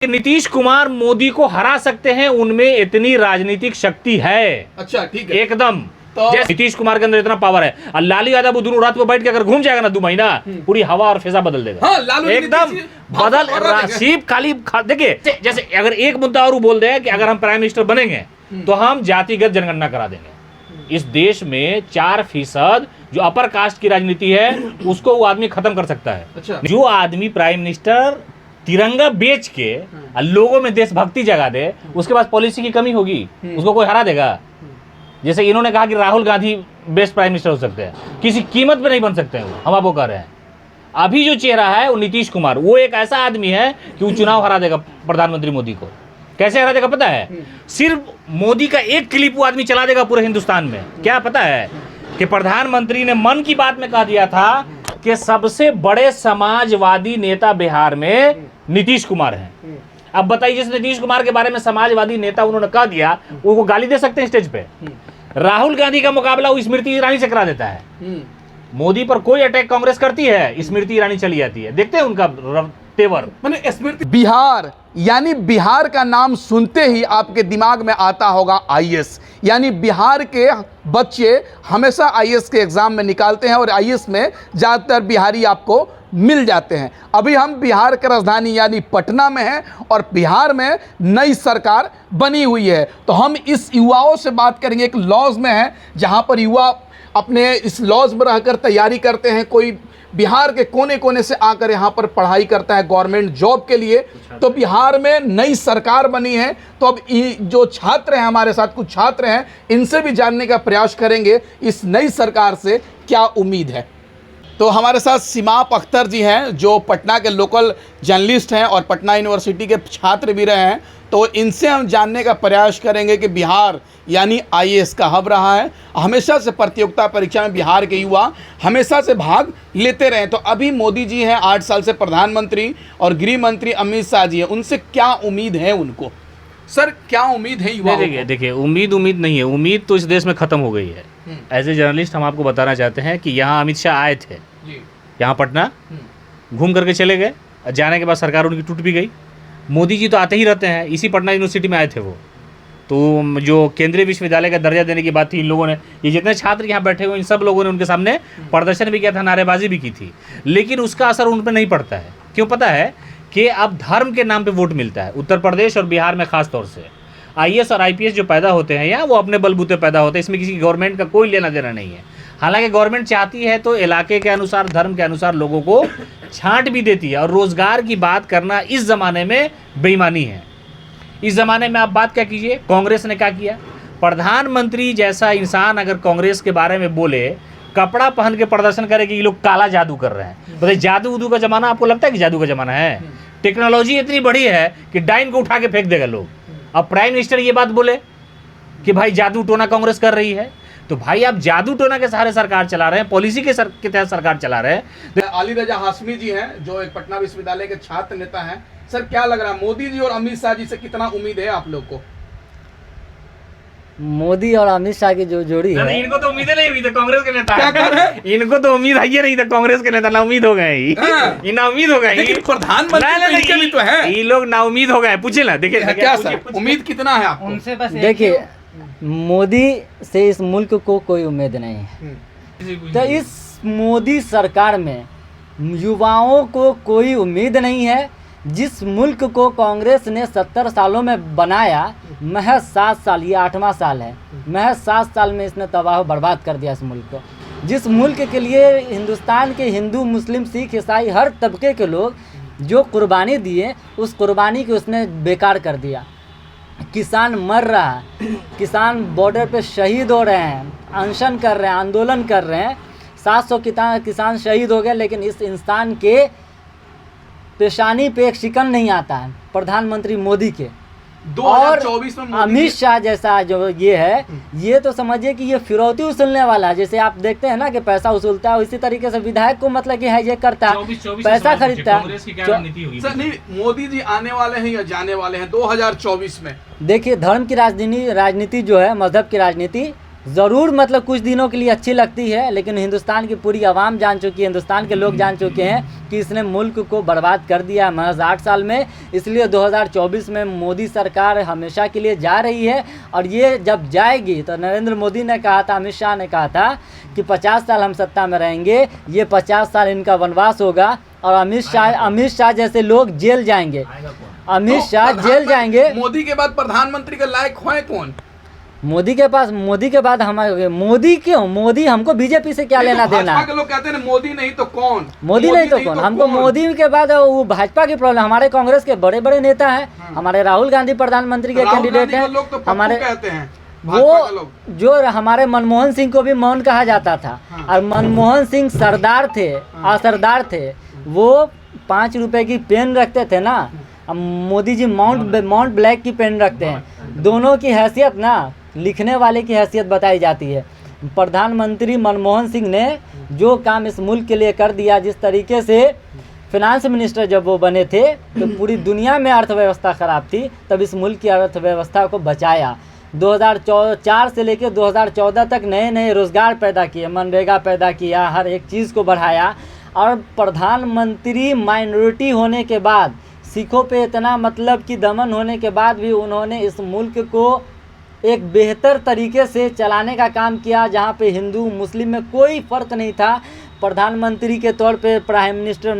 नीतीश कुमार मोदी को हरा सकते हैं, उनमें इतनी राजनीतिक शक्ति है। अच्छा ठीक है एकदम तो जैसे नीतीश कुमार के अंदर इतना पावर है, और लालू यादव वो दोनों रात को बैठ के अगर घूम जाएगा ना 2 महीना, पूरी हवा और फिजा बदल देगा। हाँ, लालू एकदम बदल सीप खाली। देखिए जैसे अगर एक मुद्दा और बोल दे कि अगर हम प्राइम मिनिस्टर बनेंगे तो हम जातिगत जनगणना करा देंगे। इस देश में 4% जो अपर कास्ट की राजनीति है उसको वो आदमी खत्म कर सकता है। अच्छा। जो आदमी प्राइम मिनिस्टर तिरंगा बेच के लोगों में देशभक्ति जगा दे, उसके पास पॉलिसी की कमी होगी, उसको कोई हरा देगा। जैसे इन्होंने कहा कि Rahul Gandhi best prime minister हो सकते हैं, किसी कीमत पे नहीं बन सकते हैं, हम आपको कह रहे हैं। अभी जो चेहरा है वो नीतीश कुमार, वो एक ऐसा आदमी है कि वो चुनाव हरा देगा प्रधानमंत्री मोदी को। कैसे हरा देगा पता है? सिर्फ मोदी का एक क्लिप वो आदमी चला देगा पूरे हिंदुस्तान में। क्या पता है कि प्रधानमंत्री ने मन की बात में कह दिया था कि सबसे बड़े समाजवादी नेता बिहार में नीतीश कुमार हैं। अब बताइए, जिस नीतीश कुमार के बारे में समाजवादी नेता उन्होंने कह दिया, वो गाली दे सकते हैं स्टेज पे? राहुल गांधी का मुकाबला वो स्मृति ईरानी से करा देता है। मोदी पर कोई अटैक कांग्रेस करती है, स्मृति ईरानी चली जाती है। देखते हैं उनका तेवर। मैंने स्मृति बिहार, यानी बिहार का नाम सुनते ही आपके दिमाग में आता होगा आईएएस, यानी बिहार के बच्चे हमेशा आईएएस के एग्जाम में निकालते हैं और आईएएस में ज़्यादातर बिहारी आपको मिल जाते हैं। अभी हम बिहार के राजधानी यानी पटना में हैं और बिहार में नई सरकार बनी हुई है, तो हम इस युवाओं से बात करेंगे। एक लॉज में है जहां पर युवा अपने इस लॉज में रहकर तैयारी करते हैं। कोई बिहार के कोने कोने से आकर यहाँ पर पढ़ाई करता है गवर्नमेंट जॉब के लिए। तो बिहार में नई सरकार बनी है, तो अब जो छात्र हैं हमारे साथ, कुछ छात्र हैं, इनसे भी जानने का प्रयास करेंगे इस नई सरकार से क्या उम्मीद है। तो हमारे साथ सिमाप अख्तर जी हैं जो पटना के लोकल जर्नलिस्ट हैं और पटना यूनिवर्सिटी के छात्र भी रहे हैं। तो इनसे हम जानने का प्रयास करेंगे कि बिहार यानी आईएएस का हब रहा है, हमेशा से प्रतियोगिता परीक्षा में बिहार के युवा हमेशा से भाग लेते रहे। तो अभी मोदी जी हैं 8 साल से प्रधानमंत्री, और गृह मंत्री अमित शाह जी हैं, उनसे क्या उम्मीद है उनको? सर क्या उम्मीद है युवा? देखिए उम्मीद नहीं है, उम्मीद तो इस देश में खत्म हो गई है। एज ए जर्नलिस्ट हम आपको बताना चाहते हैं कि यहाँ अमित शाह आए थे यहाँ पटना, घूम करके चले गए, जाने के बाद सरकार उनकी टूट भी गई। मोदी जी तो आते ही रहते हैं, इसी पटना यूनिवर्सिटी में आए थे वो। तो जो केंद्रीय विश्वविद्यालय का दर्जा देने की बात थी, इन लोगों ने, ये जितने छात्र यहाँ बैठे हुए इन सब लोगों ने उनके सामने प्रदर्शन भी किया था, नारेबाजी भी की थी, लेकिन उसका असर उन पर नहीं पड़ता है। क्यों पता है? कि अब धर्म के नाम पे वोट मिलता है। उत्तर प्रदेश और बिहार में खास तौर से आईएएस और आईपीएस जो पैदा होते हैं यहाँ, वो अपने बलबूते पैदा होते हैं, इसमें किसी गवर्नमेंट का कोई लेना देना नहीं है। हालांकि गवर्नमेंट चाहती है तो इलाके के अनुसार, धर्म के अनुसार लोगों को छांट भी देती है। और रोजगार की बात करना इस ज़माने में बेईमानी है। इस ज़माने में आप बात क्या कीजिए, कांग्रेस ने क्या किया? प्रधानमंत्री जैसा इंसान अगर कांग्रेस के बारे में बोले, कपड़ा पहन के प्रदर्शन करे कि ये लोग काला जादू कर रहे हैं। तो जादू उदू का ज़माना आपको लगता है कि जादू का ज़माना है? टेक्नोलॉजी इतनी बड़ी है कि डाइन को उठा के फेंक देगा लोग। अब प्राइम मिनिस्टर ये बात बोले कि भाई जादू टोना कांग्रेस कर रही है, तो भाई आप जादू टोना के सहारे सरकार चला रहे हैं, पॉलिसी के तहत सरकार चला रहे हैं। अली रजा हाशमी जी हैं जो एक पटना विश्वविद्यालय के छात्र नेता हैं। सर क्या लग रहा है, मोदी जी और अमित शाह जी से कितना उम्मीद है आप लोग को? मोदी और अमित शाह की जो जोड़ी है, इनको तो उम्मीद नहीं हुई थी कांग्रेस के नेता। क्या कर रहे हैं? इनको तो उम्मीद है ही नहीं था कांग्रेस के नेता, ना उम्मीद हो गए, ना उम्मीद हो गए। प्रधानमंत्री भी तो है, ये लोग ना उम्मीद हो गए। पूछे ना, देखिए क्या सर उम्मीद कितना है आपको? उनसे बस देखिए, मोदी से इस मुल्क को कोई उम्मीद नहीं है। तो इस मोदी सरकार में युवाओं को कोई उम्मीद नहीं है। जिस मुल्क को कांग्रेस ने 70 सालों में बनाया, महज 7 साल, ये 8वां साल है, महज 7 साल में इसने तबाह बर्बाद कर दिया इस मुल्क को। जिस मुल्क के लिए हिंदुस्तान के हिंदू, मुस्लिम, सिख, ईसाई हर तबके के लोग जो कुर्बानी दिए, उस कुर्बानी को उसने बेकार कर दिया। किसान मर रहा है, किसान बॉर्डर पे शहीद हो रहे हैं, अनशन कर रहे हैं, आंदोलन कर रहे हैं। 700 किसान शहीद हो गए, लेकिन इस इंसान के पेशानी पे एक शिकन नहीं आता है प्रधानमंत्री मोदी के। 2024 में अमित शाह जैसा जो ये है, ये तो समझिए कि ये फिरौती उसूलने वाला है। जैसे आप देखते हैं ना कि पैसा उसूलता है, इसी तरीके से विधायक को मतलब कि है ये करता है, पैसा खरीदता है। सर नहीं, मोदी जी आने वाले हैं या जाने वाले हैं 2024 में? देखिए, धर्म की राजनीति जो है, मजहब की राजनीति ज़रूर मतलब कुछ दिनों के लिए अच्छी लगती है, लेकिन हिंदुस्तान की पूरी आवाम जान चुकी है, हिंदुस्तान के लोग जान चुके हैं कि इसने मुल्क को बर्बाद कर दिया है महज 8 साल में। इसलिए 2024 में मोदी सरकार हमेशा के लिए जा रही है, और ये जब जाएगी तो नरेंद्र मोदी ने कहा था, अमित शाह ने कहा था कि 50 साल हम सत्ता में रहेंगे, ये 50 साल इनका वनवास होगा, और अमित शाह जैसे लोग जेल जाएंगे। अमित शाह जेल जाएंगे। मोदी के बाद प्रधानमंत्री के लायक है कौन? मोदी के बाद हमारे मोदी क्यों? मोदी हमको बीजेपी से क्या लेना देना? भाजपा के लोग कहते हैं मोदी नहीं तो कौन, मोदी नहीं तो कौन? हमको मोदी के बाद वो भाजपा की प्रॉब्लम। हमारे कांग्रेस के बड़े बड़े नेता हैं, हमारे राहुल गांधी प्रधानमंत्री के कैंडिडेट हैं, हमारे कहते हैं वो जो हमारे मनमोहन सिंह को भी मौन कहा जाता था, और मनमोहन सिंह सरदार थे, असरदार थे, वो 5 रुपए की पेन रखते थे ना, अब मोदी जी माउंट ब्लैक की पेन रखते हैं। दोनों की हैसियत ना लिखने वाले की हैसियत बताई जाती है। प्रधानमंत्री मनमोहन सिंह ने जो काम इस मुल्क के लिए कर दिया, जिस तरीके से फिनांस मिनिस्टर जब वो बने थे तो पूरी दुनिया में अर्थव्यवस्था ख़राब थी, तब इस मुल्क की अर्थव्यवस्था को बचाया। 2004 से लेकर 2014 तक नए नए रोज़गार पैदा किए, मनरेगा पैदा किया, हर एक चीज़ को बढ़ाया। और प्रधानमंत्री माइनॉरिटी होने के बाद, सिखों पे इतना मतलब कि दमन होने के बाद भी उन्होंने इस मुल्क को एक बेहतर तरीके से चलाने का काम किया, जहाँ पे हिंदू मुस्लिम में कोई फ़र्क नहीं था। प्रधानमंत्री के तौर पे प्राइम मिनिस्टर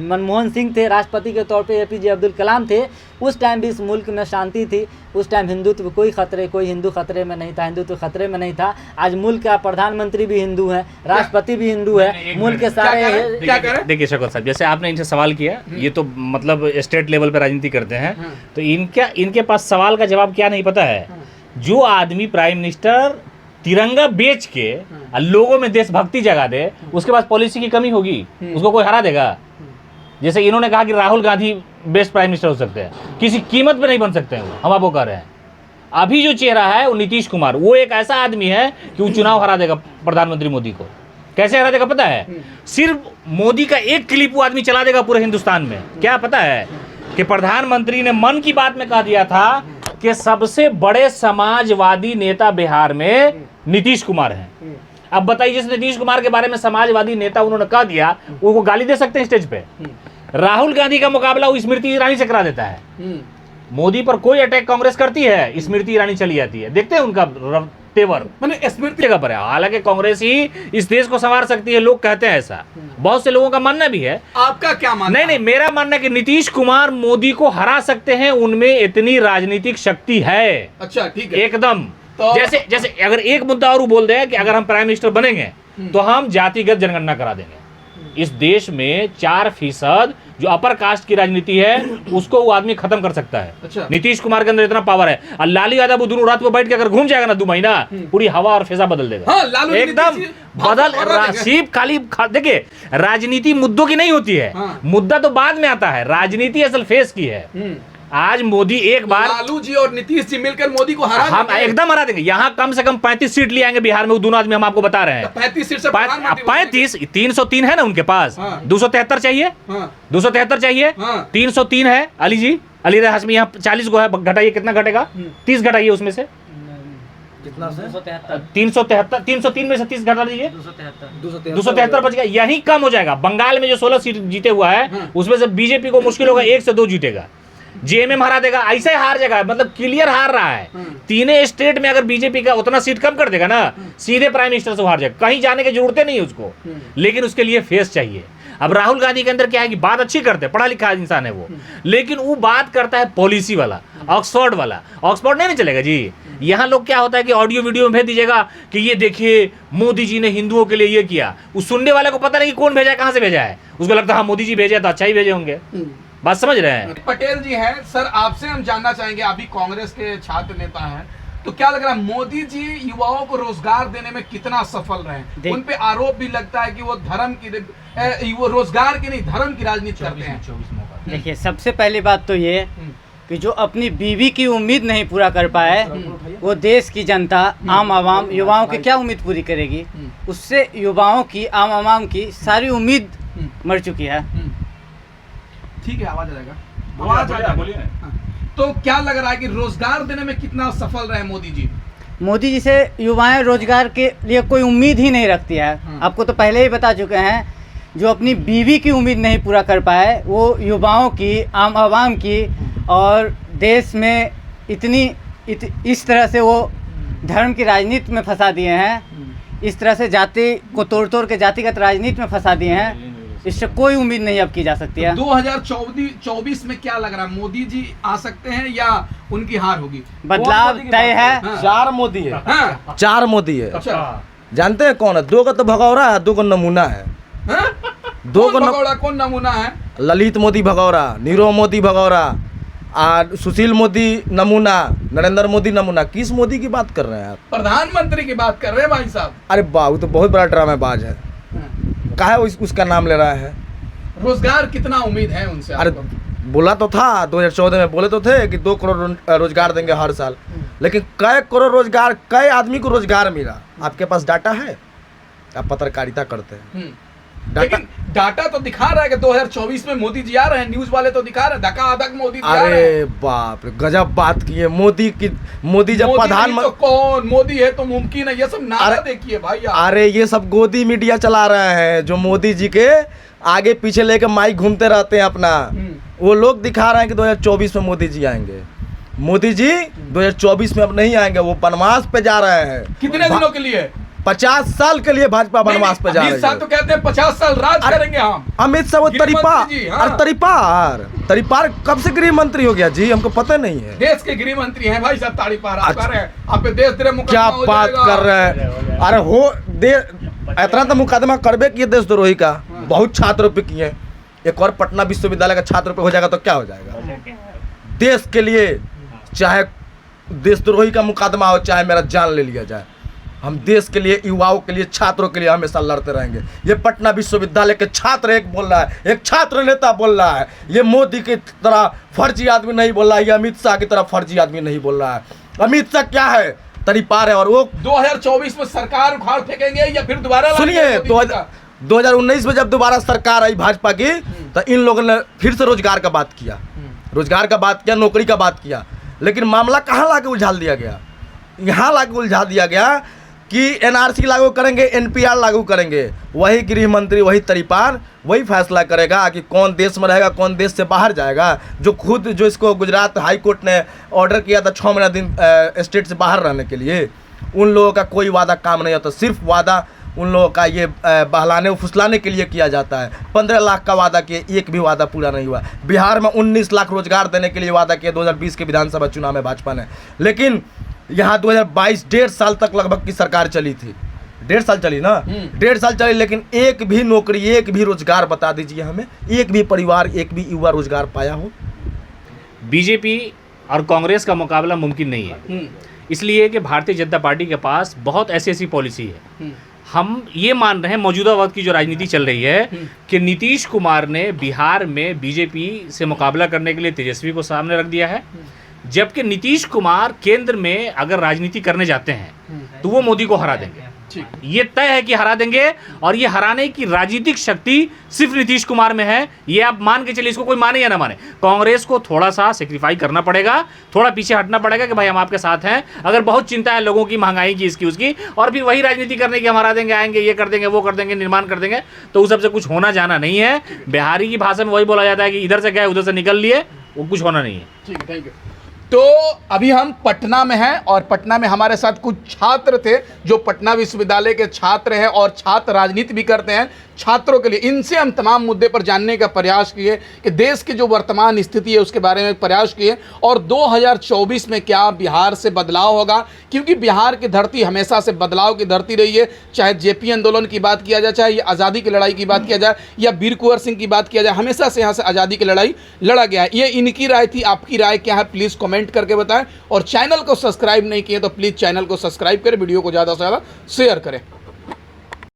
मनमोहन सिंह थे, राष्ट्रपति के तौर पे APJ अब्दुल कलाम थे। उस टाइम भी इस मुल्क में शांति थी, उस टाइम हिंदुत्व कोई हिंदू खतरे में नहीं था, हिंदुत्व खतरे में नहीं था। आज मुल्क का प्रधानमंत्री भी हिंदू है, राष्ट्रपति भी हिंदू है, मुल्क के सारे। देखिए शौकत साहब, जैसे आपने इनसे सवाल किया, ये तो मतलब स्टेट लेवल पे राजनीति करते हैं, तो इनके पास सवाल का जवाब क्या नहीं पता है। जो आदमी प्राइम मिनिस्टर तिरंगा बेच के लोगों में देशभक्ति जगा दे, उसके पास पॉलिसी की कमी होगी, उसको कोई हरा देगा। जैसे इन्होंने कहा कि Rahul Gandhi best prime minister हो सकते हैं, किसी कीमत पे नहीं बन सकते हैं, हम आपको कह रहे हैं। अभी जो चेहरा है वो नीतीश कुमार, वो एक ऐसा आदमी है कि वो चुनाव हरा देगा प्रधानमंत्री मोदी को। कैसे हरा देगा पता है? सिर्फ मोदी का एक क्लिप वो आदमी चला देगा पूरे हिंदुस्तान में। क्या पता है कि प्रधानमंत्री ने मन की बात में कह दिया था कि सबसे बड़े समाजवादी नेता बिहार में नीतीश कुमार हैं। अब बताइए, जिस नीतीश कुमार के बारे में समाजवादी नेता उन्होंने कह दिया, वो गाली दे सकते हैं स्टेज पे? राहुल गांधी का मुकाबला वो स्मृति ईरानी से करा देता है। मोदी पर कोई अटैक कांग्रेस करती है, स्मृति ईरानी चली जाती है। देखते हैं उनका तेवर, मैंने स्मृति जगह पर है। हालांकि कांग्रेस ही इस देश को संवार सकती है, लोग कहते हैं ऐसा, बहुत से लोगों का मानना भी है। आपका क्या मानना? नहीं, मेरा मानना है कि नीतीश कुमार मोदी को हरा सकते हैं, उनमें इतनी राजनीतिक शक्ति है। अच्छा, ठीक है, एकदम। तो जैसे अगर एक मुद्दा और बोल दे कि अगर हम प्राइम मिनिस्टर बनेंगे तो हम जातिगत जनगणना करा देंगे। इस देश में 4% जो अपर कास्ट की राजनीति है उसको वो आदमी खत्म कर सकता है। अच्छा। नीतीश कुमार के अंदर इतना पावर है। और लालू यादव वो दोनों रात को बैठ के अगर घूम जाएगा ना 2 महीना, पूरी हवा और फिजा बदल देगा। हाँ, लालू एकदम बदल सिर्फ खाली देखिए, राजनीति मुद्दों की नहीं होती है। हाँ। मुद्दा तो बाद में आता है, राजनीति असल फेस की है। आज मोदी एक बार, लालू जी और नीतीश जी मिलकर मोदी को हरा हम एकदम हरा देंगे। यहाँ कम से कम 35 सीट ले आएंगे बिहार में, वो दोनों आदमी हम आपको बता रहे हैं। 35 सीट से 35, 303 है ना उनके पास। हाँ। 273 चाहिए। हाँ। 273 चाहिए। हाँ। 303 है अली जी, अली हाशमी यहाँ 40 को है, घटाइए कितना घटेगा? 30 घटाइए उसमें से। कितना से? 373, 303 में से 30 घटा दीजिए, 273 बच गया। यही कम हो जाएगा। बंगाल में जो 16 सीट जीते हुआ है उसमें से बीजेपी को मुश्किल होगा 1 से 2 जीतेगा। जेएमएम हरा देगा, ऐसे हार जाएगा, मतलब क्लियर हार रहा है। तीनों स्टेट में अगर बीजेपी का उतना सीट कम कर देगा ना, सीधे प्राइम मिनिस्टर से हार जाएगा। कहीं जाने की जरूरत नहीं है उसको, लेकिन उसके लिए फेस चाहिए। अब राहुल गांधी के अंदर क्या है कि बात अच्छी करते हैं, पढ़ा लिखा इंसान है वो, लेकिन वो बात करता है पॉलिसी वाला, ऑक्सफोर्ड वाला। ऑक्सफोर्ड नहीं चलेगा जी। यहाँ लोग क्या होता है कि ऑडियो वीडियो में भेज दीजिएगा कि ये देखिए मोदी जी ने हिंदुओं के लिए ये किया, उस सुनने वाले को पता नहीं कौन भेजा है, कहाँ से भेजा है। उसको लगता है हाँ मोदी जी भेजे तो अच्छा ही भेजे होंगे। बात समझ रहे हैं? पटेल जी हैं सर, आपसे हम जानना चाहेंगे, अभी कांग्रेस के छात्र नेता हैं, तो क्या लग रहा है मोदी जी युवाओं को रोजगार देने में कितना सफल रहे? उन पे आरोप भी लगता है कि वो वो रोजगार की नहीं धर्म की राजनीति करते हैं। देखिए, सबसे पहली बात तो ये कि जो अपनी बीवी की उम्मीद नहीं पूरा कर पाए, वो देश की जनता, आम आवाम, युवाओं की क्या उम्मीद पूरी करेगी? उससे युवाओं की, आम आवाम की सारी उम्मीद मर चुकी है। ठीक है, आवाज आ जाएगा, आवाज आ जाएगा। तो क्या लग रहा है कि रोजगार देने में कितना सफल रहे मोदी जी? मोदी जी से युवाएं रोजगार के लिए कोई उम्मीद ही नहीं रखती है। आपको तो पहले ही बता चुके हैं, जो अपनी बीवी की उम्मीद नहीं पूरा कर पाए वो युवाओं की, आम आवाम की, और देश में इस तरह से वो धर्म की राजनीति में फंसा दिए हैं, इस तरह से जाति को तोड़ तोड़ के जातिगत राजनीति में फंसा दिए हैं। इससे कोई उम्मीद नहीं अब की जा सकती है। 2024 में क्या लग रहा है, मोदी जी आ सकते हैं या उनकी हार होगी? बदलाव तय है। हाँ। 4 मोदी है। हाँ। 4 मोदी है। अच्छा। जानते हैं कौन है? 2 का तो भगौरा है, 2 का नमूना है। हाँ? 2 कौन का भगौड़ा, कौन नमूना है? ललित मोदी भगौरा, नीरव मोदी भगौरा, और सुशील मोदी नमूना, नरेंद्र मोदी नमूना। किस मोदी की बात कर रहे हैं आप? प्रधानमंत्री की बात कर रहे हैं भाई साहब। अरे बाबू तो बहुत बड़ा ड्रामेबाज है। काहे उसका नाम ले रहा है? रोजगार कितना उम्मीद है उनसे? अरे बोला तो था 2014 में, बोले तो थे कि 2 करोड़ रोजगार देंगे हर साल, लेकिन कै करोड़ रोजगार, कै आदमी को रोजगार मिला? आपके पास डाटा है? आप पत्रकारिता करते हैं। लेकिन डाटा तो दिखा रहा है कि 2024 में मोदी जी आ रहे हैं, न्यूज वाले तो दिखा रहे हैं धक्का-धक मोदी जी आ रहे हैं। अरे बाप रे, गजब बात की है। मोदी जब प्रधानमंत्री, तो कौन मोदी है तो मुमकिन है, ये सब नारा देखिए भाई यार। अरे ये सब गोदी मीडिया चला रहे हैं, जो मोदी जी के आगे पीछे लेकर माइक घूमते रहते हैं अपना। वो लोग दिखा रहे हैं कि 2024 में मोदी जी आएंगे। मोदी जी 2024 में अब नहीं आएंगे, वो वनवास पे जा रहे हैं। कितने दिनों के लिए? 50 साल के लिए भाजपा वनवास पे जा रही है। अमित शाह तो कहते हैं 50 साल राज करेंगे हम। अमित शाह वो तरीपार कब से गृह मंत्री हो गया जी? हमको पता नहीं है। देश के गृह मंत्री हैं भाई साहब तरीपार। आप कह रहे हैं आप पे देश द्रोह क्या बात कर रहे हैं? अरे हो दे, इतना तो मुकदमा करबे किए देशद्रोही का, बहुत छात्रों पे किए। एक और पटना विश्वविद्यालय का छात्र पे हो जाएगा तो क्या हो जाएगा? देश के लिए चाहे देशद्रोही का मुकदमा हो, चाहे मेरा जान ले लिया जाए, हम देश के लिए, युवाओं के लिए, छात्रों के लिए हमेशा लड़ते रहेंगे। ये पटना विश्वविद्यालय के छात्र एक बोल रहा है, एक छात्र नेता बोल रहा है। ये मोदी की तरह फर्जी आदमी नहीं बोल रहा है, ये अमित शाह की तरह फर्जी आदमी नहीं बोल रहा है। अमित शाह क्या है? तरीपार है। और वो 2024 में सरकार उखाड़ फेंकेंगे या फिर दोबारा? सुनिए, 2019 में जब दोबारा सरकार आई भाजपा की, तो इन लोगों ने फिर से रोजगार का बात किया, नौकरी का बात किया, लेकिन मामला कहाँ लाके उलझा दिया गया? यहाँ लाके उलझा दिया गया कि एनआरसी लागू करेंगे, एनपीआर लागू करेंगे। वही गृह मंत्री, वही तरीपार वही फैसला करेगा कि कौन देश में रहेगा, कौन देश से बाहर जाएगा। जो इसको गुजरात हाई कोर्ट ने ऑर्डर किया था 6 महीना दिन स्टेट से बाहर रहने के लिए, उन लोगों का कोई वादा काम नहीं होता। सिर्फ वादा उन लोगों का ये बहलाने फुसलाने के लिए किया जाता है। 15 लाख का वादा किए, एक भी वादा पूरा नहीं हुआ। बिहार में 19 लाख रोजगार देने के लिए वादा किया 2020 के विधानसभा चुनाव में भाजपा ने, लेकिन यहाँ 2022 1.5 साल तक लगभग की सरकार चली थी। 1.5 साल चली ना, 1.5 साल चली, लेकिन एक भी नौकरी, एक भी रोजगार बता दीजिए हमें, एक भी परिवार, एक भी युवा रोजगार पाया हो? बीजेपी और कांग्रेस का मुकाबला मुमकिन नहीं है, इसलिए कि भारतीय जनता पार्टी के पास बहुत ऐसी पॉलिसी है। हम ये मान रहे हैं, मौजूदा वक्त की जो राजनीति चल रही है, कि नीतीश कुमार ने बिहार में बीजेपी से मुकाबला करने के लिए तेजस्वी को सामने रख दिया है, जबकि नीतीश कुमार केंद्र में अगर राजनीति करने जाते हैं तो वो मोदी को हरा देंगे। ये तय है कि हरा देंगे, और ये हराने की राजनीतिक शक्ति सिर्फ नीतीश कुमार में है। ये आप मान के चलिए, इसको कोई माने या ना माने। कांग्रेस को थोड़ा सा सेक्रीफाई करना पड़ेगा, थोड़ा पीछे हटना पड़ेगा कि भाई हम आपके साथ हैं। अगर बहुत चिंता है लोगों की, महंगाई की, इसकी उसकी, और फिर वही राजनीति करने की, हम हरा देंगे, आएंगे, ये कर देंगे, वो कर देंगे, निर्माण कर देंगे, तो उस सबसे कुछ होना जाना नहीं है। बिहारी की भाषा में वही बोला जाता है कि इधर से गए उधर से निकल लिए, वो कुछ होना नहीं है। ठीक है, थैंक यू। तो अभी हम पटना में हैं और पटना में हमारे साथ कुछ छात्र थे जो पटना विश्वविद्यालय के छात्र हैं और छात्र राजनीति भी करते हैं। छात्रों के लिए इनसे हम तमाम मुद्दे पर जानने का प्रयास किए कि देश की जो वर्तमान स्थिति है उसके बारे में प्रयास किए, और 2024 में क्या बिहार से बदलाव होगा, क्योंकि बिहार की धरती हमेशा से बदलाव की धरती रही है। चाहे जेपी आंदोलन की बात किया जाए, चाहे आज़ादी की लड़ाई की बात किया जाए, या वीर कुंवर सिंह की बात किया जाए, हमेशा से यहाँ से आज़ादी की लड़ाई लड़ा गया है। ये इनकी राय थी, आपकी राय क्या है प्लीज़ कमेंट करके बताएं, और चैनल को सब्सक्राइब नहीं किए तो प्लीज़ चैनल को सब्सक्राइब करें, वीडियो को ज़्यादा से ज़्यादा शेयर करें।